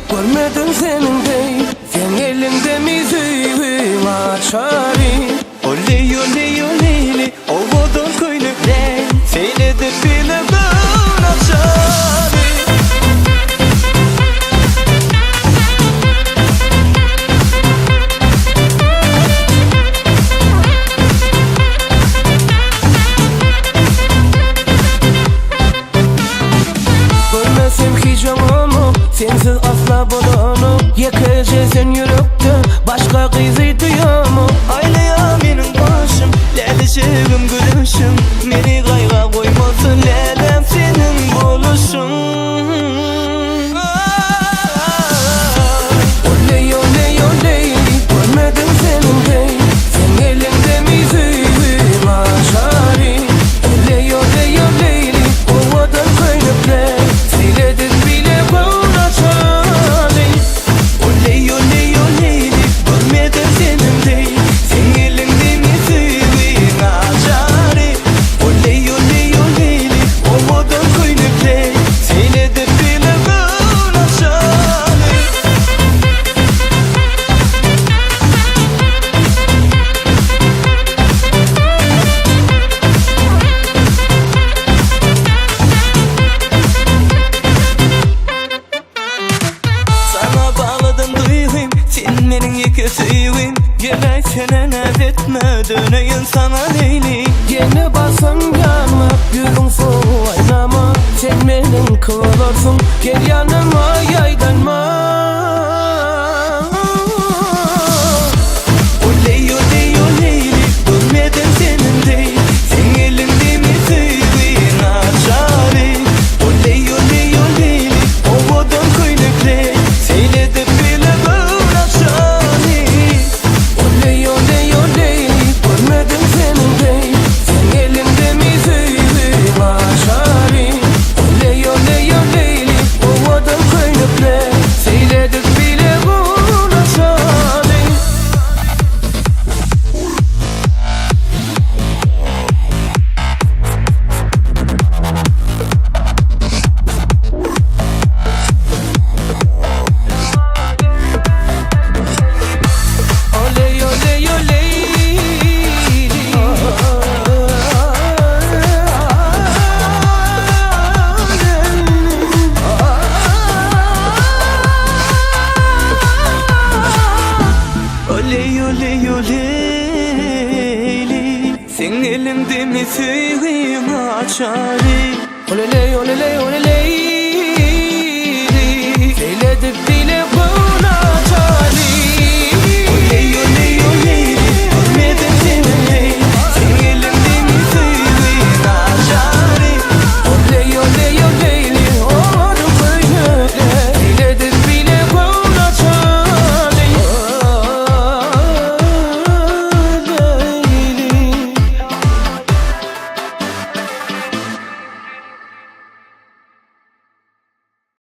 görmedim senin dey. Sen elinde mi züğüm açari. Oley oley oleyli ovodon köylükle seyredip bile ben açari. Görmesem hiç onu, sensiz asla bulamam. Yekeceksen yürekte başka kızı duyamam. Aylaya benim başım, lelişigim gülüşüm. Beni kayga koymasın lelem senin buluşun. Oley oley oley, görmedim senin dey. Sen elinde mi züğüm açari. Oley oley oley, ovadan köylükle seyredip bile ben açari. Oley oley oleyli görmedim senin dey. Sen elinde mi züğüm açari. Oley oley oleyli ovadan köylükle seyredip bile ben açari. Sana bağladım duyğum, sen benim yekesiyim. Gerek sene etme, döneyim sana leyli. Yeni basam yanma, yürüm soğuk aynama. Sen benim kıvılırsın, gel yanıma yaydanma. Oley oley oleyli görmedim senin dey. Sen elinde mi züğün açari. Oley oley oleyli ovodon köylükle seyredip bile ben açari. Oley oley oley, görmedim senin dey. Sen elinde mi züğüm açari. Oley oley oley, ovadan köylükle seyredip bile ben açari. Oley oley oley. Oley oley oleyli sen elimde mi züğüm açari. Oley oley oley.